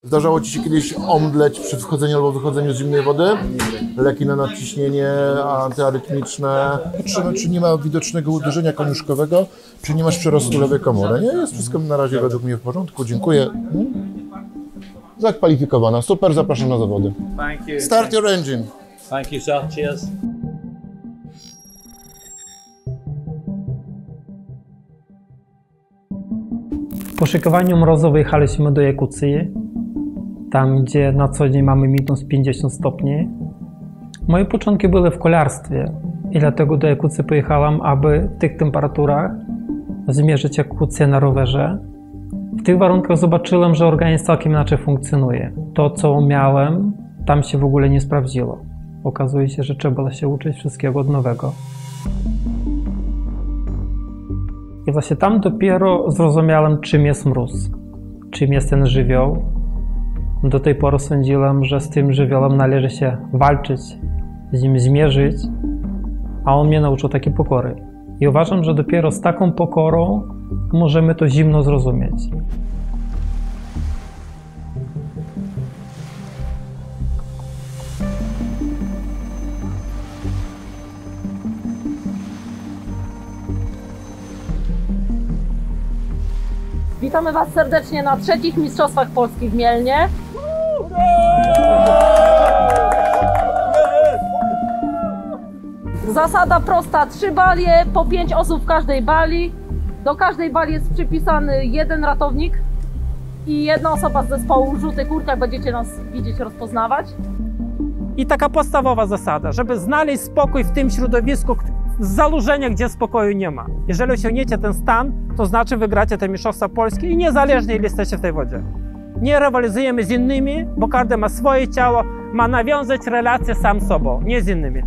Zdarzało Ci się kiedyś omdleć przy wchodzeniu albo wychodzeniu z zimnej wody? Leki na nadciśnienie, antyarytmyczne. Patrzymy, czy nie ma widocznego uderzenia koniuszkowego, czy nie masz przerostu lewej komory. Nie, jest wszystko na razie według mnie w porządku. Dziękuję. Zakwalifikowana. Super, zapraszam na zawody. Thank you. Start your engine. Thank you, sir. Cheers. W poszukiwaniu mrozu wyjechaliśmy do Jakucji, tam gdzie na co dzień mamy minus 50 stopni. Moje początki były w kolarstwie i dlatego do Jakucji pojechałam, aby w tych temperaturach zmierzyć Jakucję na rowerze. W tych warunkach zobaczyłem, że organizm całkiem inaczej funkcjonuje. To, co umiałem, tam się w ogóle nie sprawdziło. Okazuje się, że trzeba się uczyć wszystkiego od nowego. I właśnie tam dopiero zrozumiałem, czym jest mróz, czym jest ten żywioł. Do tej pory sądziłem, że z tym żywiołem należy się walczyć, z nim zmierzyć, a on mnie nauczył takiej pokory. I uważam, że dopiero z taką pokorą możemy to zimno zrozumieć. Witamy Was serdecznie na trzecich Mistrzostwach Polski w Mielnie. Zasada prosta, 3 balie, po 5 osób w każdej bali. Do każdej bali jest przypisany jeden ratownik i jedna osoba z zespołu Żółty Kurka, będziecie nas widzieć, rozpoznawać. I taka podstawowa zasada, żeby znaleźć spokój w tym środowisku z zanurzenia, gdzie spokoju nie ma. Jeżeli osiągniecie ten stan, to znaczy wygracie te Mistrzostwa Polski i niezależnie ile jesteście w tej wodzie. Nie rywalizujemy z innymi, bo każdy ma swoje ciało, ma nawiązać relacje sam z sobą, nie z innymi.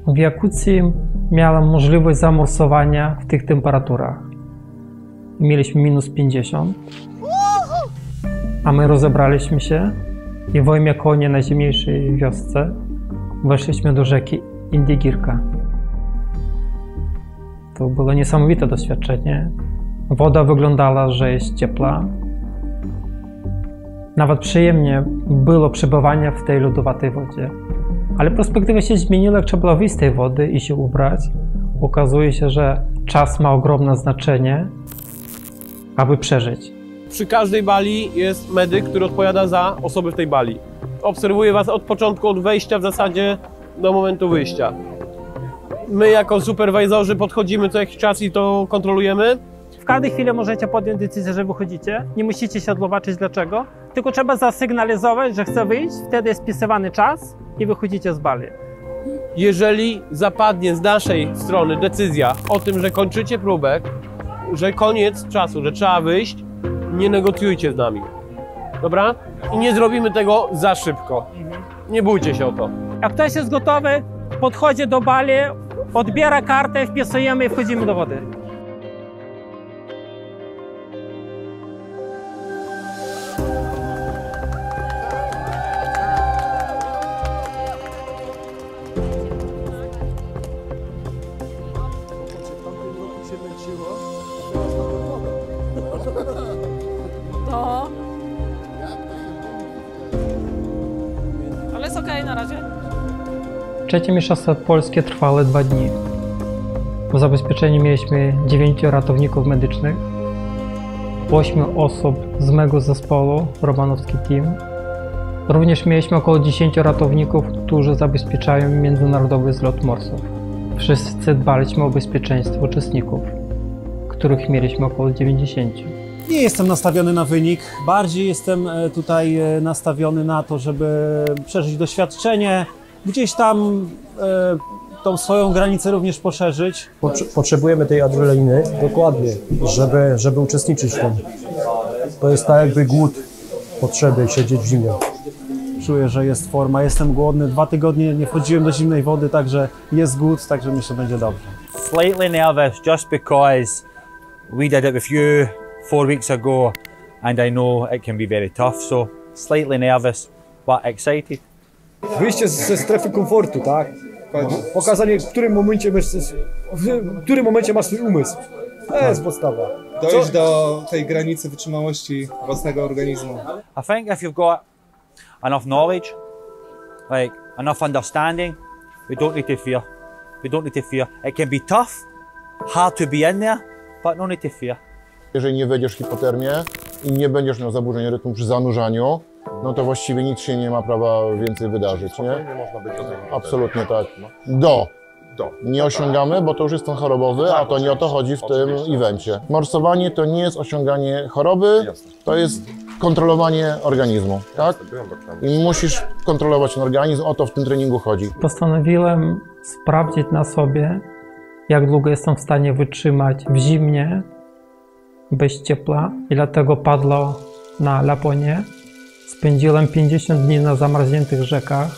W Jakucji miałem możliwość zamorsowania w tych temperaturach. Mieliśmy minus 50, a my rozebraliśmy się i w ojmie konie na zimniejszej wiosce weszliśmy do rzeki Indigirka. To było niesamowite doświadczenie. Woda wyglądała, że jest ciepła. Nawet przyjemnie było przebywanie w tej lodowatej wodzie. Ale perspektywa się zmieniła, jak trzeba było wyjść z tej wody i się ubrać. Okazuje się, że czas ma ogromne znaczenie, aby przeżyć. Przy każdej bali jest medyk, który odpowiada za osoby w tej bali. Obserwuje Was od początku, od wejścia w zasadzie do momentu wyjścia. My jako superwizorzy podchodzimy co jakiś czas i to kontrolujemy. W każdej chwili możecie podjąć decyzję, że wychodzicie. Nie musicie się odlowaczyć dlaczego, tylko trzeba zasygnalizować, że chce wyjść, wtedy jest wpisywany czas i wychodzicie z bali. Jeżeli zapadnie z naszej strony decyzja o tym, że kończycie próbę, że koniec czasu, że trzeba wyjść, nie negocjujcie z nami. Dobra? I nie zrobimy tego za szybko. Nie bójcie się o to. Jak ktoś jest gotowy, podchodzi do bali, odbiera kartę, wpisujemy i wchodzimy do wody. No. Ale jest okej na razie. Trzecie Mistrzostwa Polskie trwały 2 dni. W zabezpieczeniu mieliśmy 9 ratowników medycznych, 8 osób z mego zespołu, Romanowski Team. Również mieliśmy około 10 ratowników, którzy zabezpieczają międzynarodowy zlot morsów. Wszyscy dbaliśmy o bezpieczeństwo uczestników, których mieliśmy około 90. Nie jestem nastawiony na wynik, bardziej jestem tutaj nastawiony na to, żeby przeżyć doświadczenie, gdzieś tam tą swoją granicę również poszerzyć. Potrzebujemy tej adrenaliny, dokładnie, żeby uczestniczyć w tym. To jest tak jakby głód potrzeby siedzieć w zimie. Czuję, że jest forma, jestem głodny, 2 tygodnie nie wchodziłem do zimnej wody, także jest głód, także myślę, że będzie dobrze. Slightly nervous just because we did it with you 4 weeks ago and I know it can be very tough, so slightly nervous but excited. Wyjście ze strefy komfortu, tak? Pokazanie, w którym momencie masz swój umysł. To jest podstawa. dojść do tej granicy wytrzymałości własnego organizmu. I think if you've got enough knowledge, like enough understanding, we don't need to fear. We don't need to fear. It can be tough, hard to be in there, but no need to fear. Jeżeli nie wejdziesz w hipotermię i nie będziesz miał zaburzeń rytmu przy zanurzaniu, no to właściwie nic się nie ma prawa więcej wydarzyć, nie? Nie można być do tego. Absolutnie tak. Nie osiągamy, bo to już jest stan chorobowy, a to nie o to chodzi w tym evencie. Morsowanie to nie jest osiąganie choroby, to jest kontrolowanie organizmu, tak? I musisz kontrolować ten organizm, o to w tym treningu chodzi. Postanowiłem sprawdzić na sobie, jak długo jestem w stanie wytrzymać w zimnie, bez ciepła, i dlatego padło na Laponię. Spędziłem 50 dni na zamarzniętych rzekach,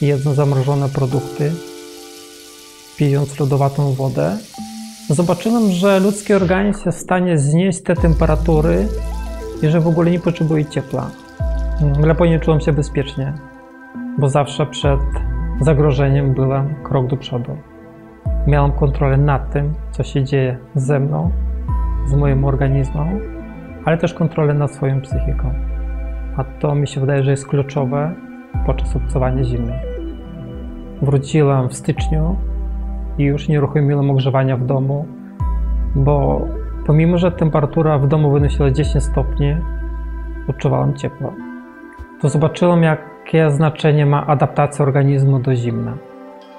jedząc zamrożone produkty, pijąc lodowatą wodę. Zobaczyłem, że ludzki organizm jest w stanie znieść te temperatury i że w ogóle nie potrzebuje ciepła. W Laponii czułem się bezpiecznie, bo zawsze przed zagrożeniem byłem krok do przodu. Miałem kontrolę nad tym, co się dzieje ze mną, z moim organizmem, ale też kontrolę nad swoją psychiką. A to mi się wydaje, że jest kluczowe podczas obcowania zimy. Wróciłem w styczniu i już nie uruchomiłem ogrzewania w domu, bo pomimo, że temperatura w domu wynosiła 10 stopni, odczuwałem ciepło. To zobaczyłem, jakie znaczenie ma adaptacja organizmu do zimna.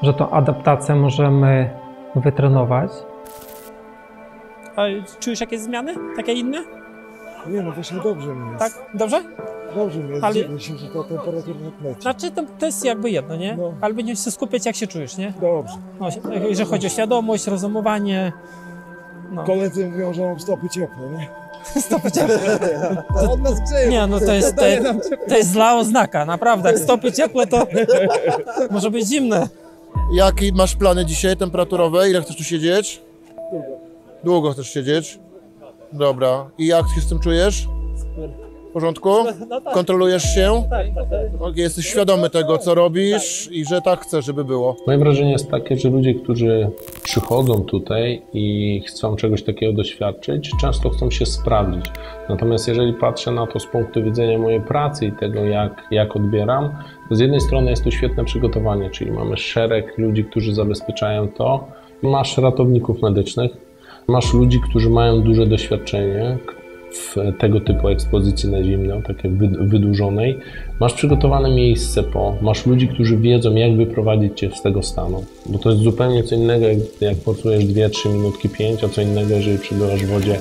Że tą adaptację możemy wytrenować. A czujesz jakieś zmiany? Takie inne? Nie, no właśnie dobrze mi jest. Tak? Dobrze? Dobrze mi jest, Ale... dziwnie się, że ta temperatura tak leci. Znaczy to jest jakby jedno, nie? No. Ale będziesz się skupiać, jak się czujesz, nie? Dobrze. No, jeżeli chodzi o świadomość, rozumowanie. No. Koledzy mówią, że mam stopy ciepłe, nie? Stopy ciepłe. To od nas grzeje. Nie, no to jest zła oznaka, naprawdę. Jak stopy ciepłe, to może być zimne. Jakie masz plany dzisiaj temperaturowe? Ile chcesz tu siedzieć? Długo chcesz siedzieć? Dobra. I jak się z tym czujesz? W porządku? Kontrolujesz się? Jesteś świadomy tego, co robisz i że tak chcesz, żeby było. Moje wrażenie jest takie, że ludzie, którzy przychodzą tutaj i chcą czegoś takiego doświadczyć, często chcą się sprawdzić. Natomiast jeżeli patrzę na to z punktu widzenia mojej pracy i tego, jak odbieram, to z jednej strony jest to świetne przygotowanie, czyli mamy szereg ludzi, którzy zabezpieczają to. Masz ratowników medycznych, masz ludzi, którzy mają duże doświadczenie w tego typu ekspozycji na zimno, takiej wydłużonej. Masz przygotowane miejsce masz ludzi, którzy wiedzą, jak wyprowadzić cię z tego stanu. Bo to jest zupełnie co innego, jak porcujesz 2-3 minutki, 5, a co innego, jeżeli przebywasz w wodzie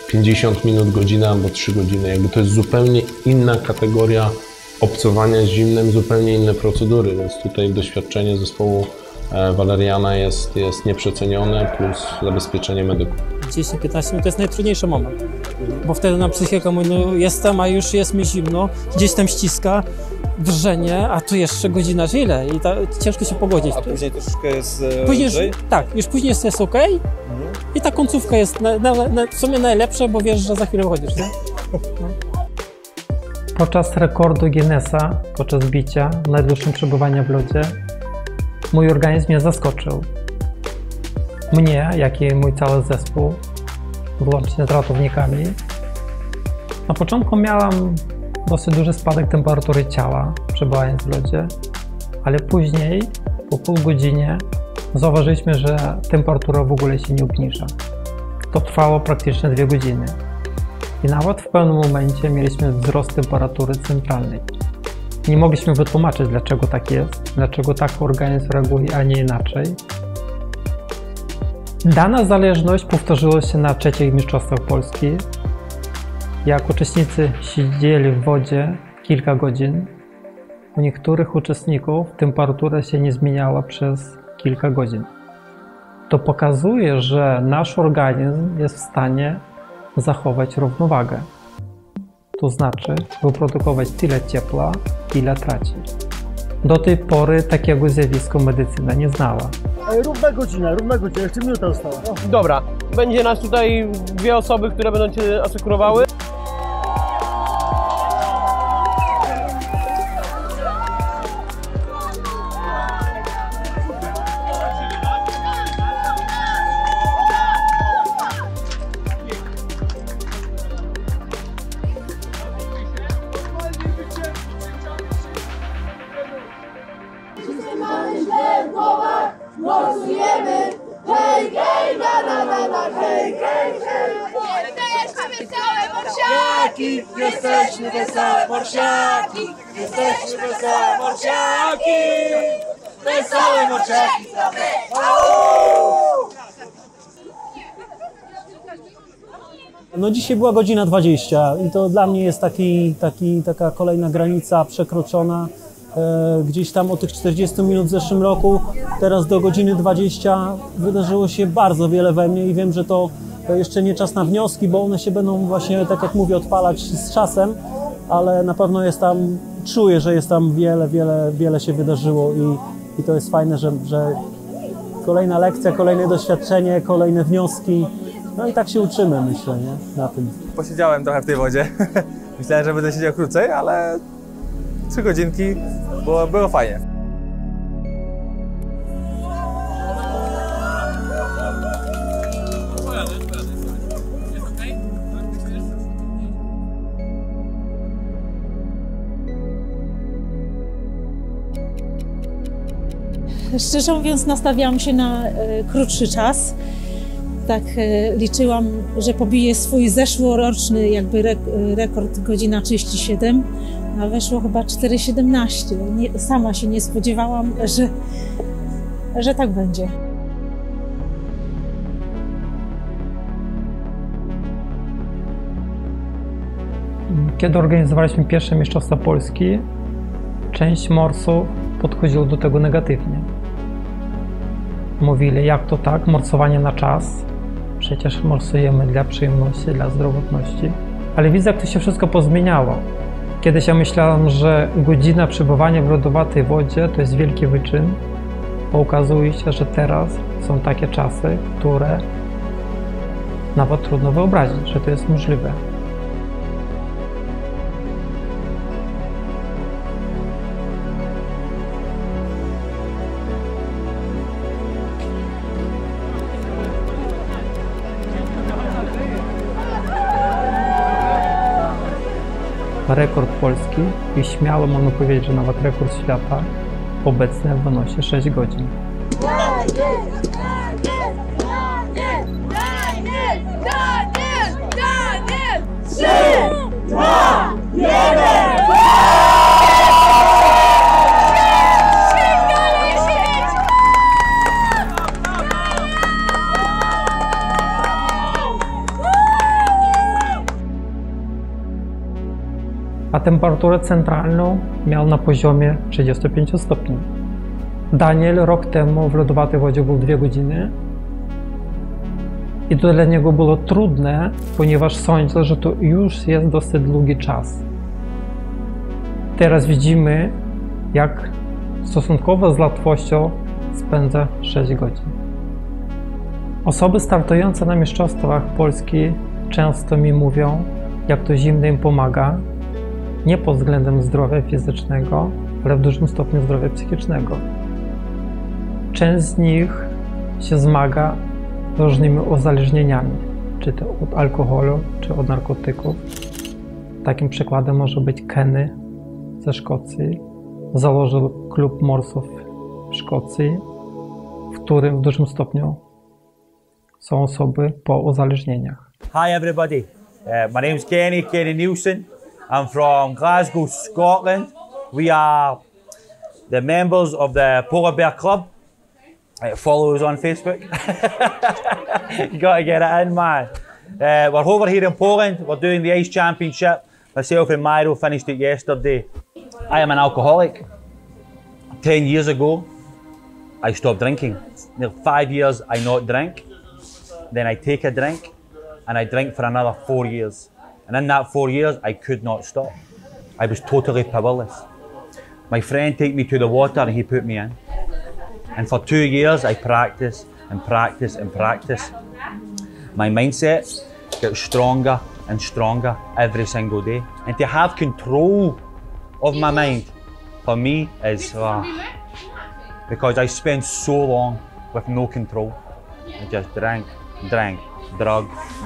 50 minut, godzinę albo 3 godziny. Jakby to jest zupełnie inna kategoria obcowania z zimnem, zupełnie inne procedury, więc tutaj doświadczenie zespołu Waleriana jest nieprzecenione, plus zabezpieczenie medyków. 10-15 minut to jest najtrudniejszy moment, bo wtedy na psychikę mówi, no jestem, a już jest mi zimno, gdzieś tam ściska, drżenie, a tu jeszcze godzina, czy ile? I ciężko się pogodzić. A później troszeczkę jest później, tak, już później jest ok i ta końcówka jest w sumie najlepsza, bo wiesz, że za chwilę wychodzisz, nie? No. Podczas rekordu Guinnessa, podczas bicia, najdłuższym przebywania w lodzie, mój organizm mnie zaskoczył. Mnie, jak i mój cały zespół, włącznie z ratownikami. Na początku miałam dosyć duży spadek temperatury ciała, przebywając w lodzie, ale później, po pół godzinie, zauważyliśmy, że temperatura w ogóle się nie obniża. To trwało praktycznie 2 godziny. I nawet w pewnym momencie mieliśmy wzrost temperatury centralnej. Nie mogliśmy wytłumaczyć, dlaczego tak jest, dlaczego tak organizm reaguje, a nie inaczej. Dana zależność powtórzyła się na 3. Mistrzostwach Polski. Jak uczestnicy siedzieli w wodzie kilka godzin, u niektórych uczestników temperatura się nie zmieniała przez kilka godzin. To pokazuje, że nasz organizm jest w stanie zachować równowagę. To znaczy wyprodukować tyle ciepła, ile traci. Do tej pory takiego zjawiska medycyna nie znała. Równa godzina, jeszcze minuta została. Dobra, będzie nas tutaj 2 osoby, które będą cię asekurowały. morsujemy, hej, hej, na, hej, hej, hej. Jesteśmy wesołe morsiaki, jesteśmy wesołe morsiaki, jesteśmy wesołe morsiaki, wesołe morsiaki to my. No dzisiaj była godzina 20 i to dla mnie jest taka kolejna granica przekroczona. Gdzieś tam od tych 40 minut w zeszłym roku, teraz do godziny 20 wydarzyło się bardzo wiele we mnie i wiem, że to jeszcze nie czas na wnioski, bo one się będą właśnie, tak jak mówię, odpalać z czasem, ale na pewno jest tam, czuję, że jest tam wiele się wydarzyło i to jest fajne, że kolejna lekcja, kolejne doświadczenie, kolejne wnioski, no i tak się uczymy, myślę, nie? Na tym. Posiedziałem trochę w tej wodzie. Myślałem, że będę siedział krócej, ale 3 godzinki było fajnie. Szczerze mówiąc, nastawiałam się na krótszy czas. Tak liczyłam, że pobiję swój zeszłoroczny rekord godzina 37, a weszło chyba 4:17. Sama się nie spodziewałam, że tak będzie. Kiedy organizowaliśmy pierwsze Mistrzostwa Polski, część morsów podchodziła do tego negatywnie. Mówili, jak to tak, morsowanie na czas, przecież morsujemy dla przyjemności, dla zdrowotności. Ale widzę, jak to się wszystko pozmieniało. Kiedyś ja myślałem, że godzina przebywania w lodowatej wodzie to jest wielki wyczyn, bo okazuje się, że teraz są takie czasy, które nawet trudno wyobrazić, że to jest możliwe. Rekord polski i śmiało można powiedzieć, że nawet rekord świata obecnie wynosi 6 godzin. Daniel! 3, 2, 1! A temperaturę centralną miał na poziomie 35 stopni. Daniel rok temu w lodowatej wodzie był 2 godziny i to dla niego było trudne, ponieważ sądził, że to już jest dosyć długi czas. Teraz widzimy, jak stosunkowo z łatwością spędza 6 godzin. Osoby startujące na Mistrzostwach Polski często mi mówią, jak to zimno im pomaga, nie pod względem zdrowia fizycznego, ale w dużym stopniu zdrowia psychicznego. Część z nich się zmaga z różnymi uzależnieniami, czy to od alkoholu, czy od narkotyków. Takim przykładem może być Kenny ze Szkocji. Założył klub morsów w Szkocji, w którym w dużym stopniu są osoby po uzależnieniach. Hi everybody, my name is Kenny Nielsen. I'm from Glasgow, Scotland. We are the members of the Polar Bear Club. Follow us on Facebook. You gotta get it in, man. We're over here in Poland. We're doing the Ice Championship. Myself and Myro finished it yesterday. I am an alcoholic. 10 years ago, I stopped drinking. Nearly 5 years, I not drink. Then I take a drink, and I drink for another 4 years. And in that 4 years, I could not stop. I was totally powerless. My friend took me to the water and he put me in. And for 2 years, I practiced and practiced and practiced. My mindset got stronger and stronger every single day. And to have control of my mind, for me, is because I spent so long with no control. I just drank,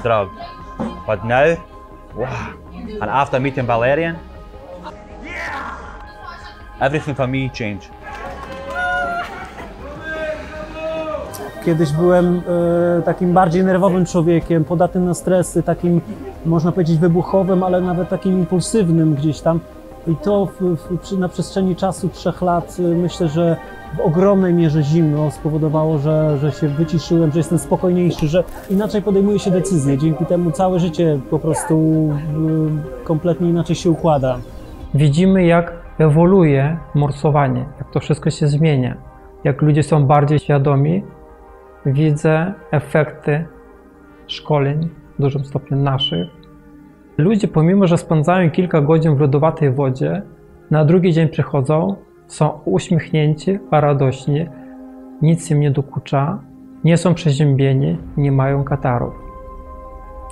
drug. But now, wow. And after meeting Valerian, everything for me changed. Kiedyś byłem takim bardziej nerwowym człowiekiem, podatnym na stresy, takim, można powiedzieć, wybuchowym, ale nawet takim impulsywnym gdzieś tam. I to na przestrzeni czasu 3 lat myślę, że w ogromnej mierze zimno spowodowało, że się wyciszyłem, że jestem spokojniejszy, że inaczej podejmuje się decyzje. Dzięki temu całe życie po prostu kompletnie inaczej się układa. Widzimy, jak ewoluuje morsowanie, jak to wszystko się zmienia, jak ludzie są bardziej świadomi. Widzę efekty szkoleń, w dużym stopniu naszych. Ludzie, pomimo że spędzają kilka godzin w lodowatej wodzie, na drugi dzień przychodzą, są uśmiechnięci, radośni, nic im nie dokucza, nie są przeziębieni, nie mają katarów.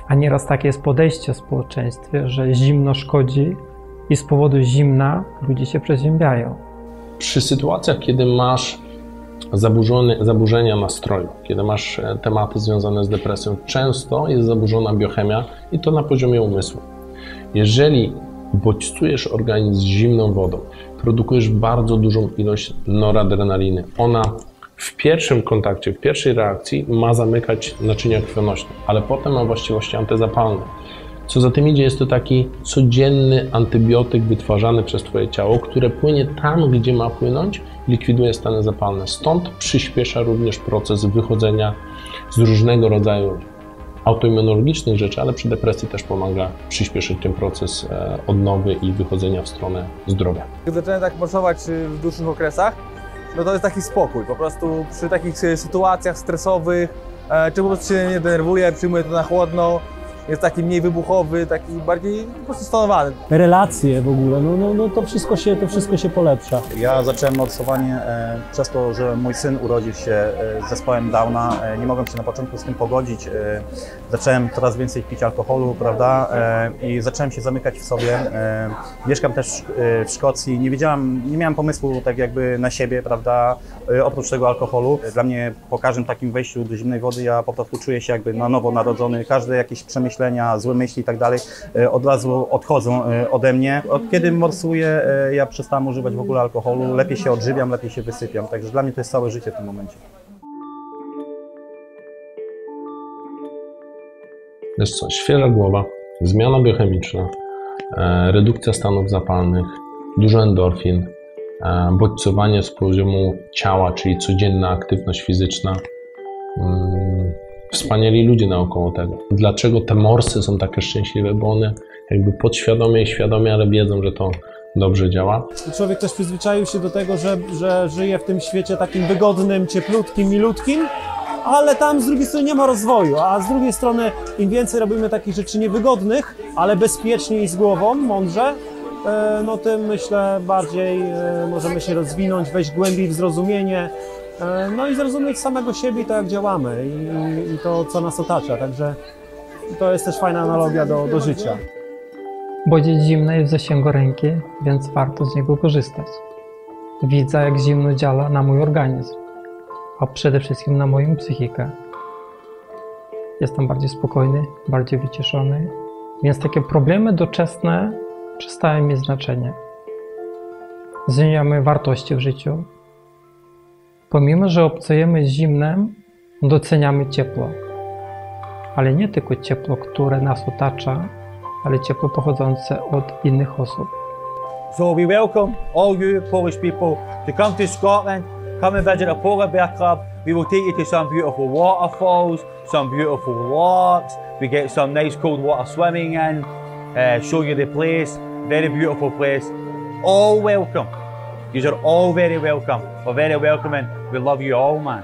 A nieraz takie jest podejście w społeczeństwie, że zimno szkodzi i z powodu zimna ludzie się przeziębiają. Przy sytuacjach, kiedy masz zaburzenia nastroju, kiedy masz tematy związane z depresją, często jest zaburzona biochemia i to na poziomie umysłu. Jeżeli bodźcujesz organizm zimną wodą, produkujesz bardzo dużą ilość noradrenaliny. Ona w pierwszym kontakcie, w pierwszej reakcji ma zamykać naczynia krwionośne, ale potem ma właściwości antyzapalne. Co za tym idzie, jest to taki codzienny antybiotyk wytwarzany przez Twoje ciało, które płynie tam, gdzie ma płynąć, likwiduje stany zapalne. Stąd przyspiesza również proces wychodzenia z różnego rodzaju autoimmunologicznych rzeczy, ale przy depresji też pomaga przyspieszyć ten proces odnowy i wychodzenia w stronę zdrowia. Jak zacząłem tak morsować w dłuższych okresach, no to jest taki spokój. Po prostu przy takich sytuacjach stresowych, czy po prostu się nie denerwuję, przyjmuję to na chłodno, jest taki mniej wybuchowy, taki bardziej po prostu stonowany. Relacje w ogóle, no to wszystko się polepsza. Ja zacząłem morsowanie przez to, że mój syn urodził się z zespołem Downa. Nie mogłem się na początku z tym pogodzić. Zacząłem coraz więcej pić alkoholu, prawda? I zacząłem się zamykać w sobie. Mieszkam też w Szkocji. Nie miałem pomysłu tak jakby na siebie, prawda? Oprócz tego alkoholu. Dla mnie po każdym takim wejściu do zimnej wody ja po prostu czuję się jakby na nowo narodzony. Każde jakieś przemyślenia, złe myśli i tak dalej od razu odchodzą ode mnie. Od kiedy morsuję, ja przestałem używać w ogóle alkoholu, lepiej się odżywiam, lepiej się wysypiam, także dla mnie to jest całe życie w tym momencie. Wiesz co, świeża głowa, zmiana biochemiczna, redukcja stanów zapalnych, dużo endorfin, bodźcowanie z poziomu ciała, czyli codzienna aktywność fizyczna. Wspaniali ludzie naokoło tego. Dlaczego te morsy są takie szczęśliwe? Bo one jakby podświadomie i świadomie, ale wiedzą, że to dobrze działa. Człowiek też przyzwyczaił się do tego, że żyje w tym świecie takim wygodnym, cieplutkim, milutkim, ale tam z drugiej strony nie ma rozwoju, a z drugiej strony im więcej robimy takich rzeczy niewygodnych, ale bezpiecznie i z głową, mądrze, no tym myślę bardziej możemy się rozwinąć, wejść głębiej w zrozumienie, no i zrozumieć samego siebie i to, jak działamy i to, co nas otacza. Także to jest też fajna analogia do życia. Bodziec zimny jest w zasięgu ręki, więc warto z niego korzystać. Widzę, jak zimno działa na mój organizm, a przede wszystkim na moją psychikę. Jestem bardziej spokojny, bardziej wyciszony, więc takie problemy doczesne przestają mieć znaczenie. Zmieniamy wartości w życiu. Pomimo, że obcujemy z zimnem, doceniamy ciepło. Ale nie tylko ciepło, które nas otacza, ale ciepło pochodzące od innych osób. So we welcome all you Polish people to come to Scotland, come and visit a polar bear club. We will take you to some beautiful waterfalls, some beautiful walks. We get some nice cold water swimming in, show you the place, very beautiful place. All welcome. You are all very welcome. We're very welcoming. We love you all, man.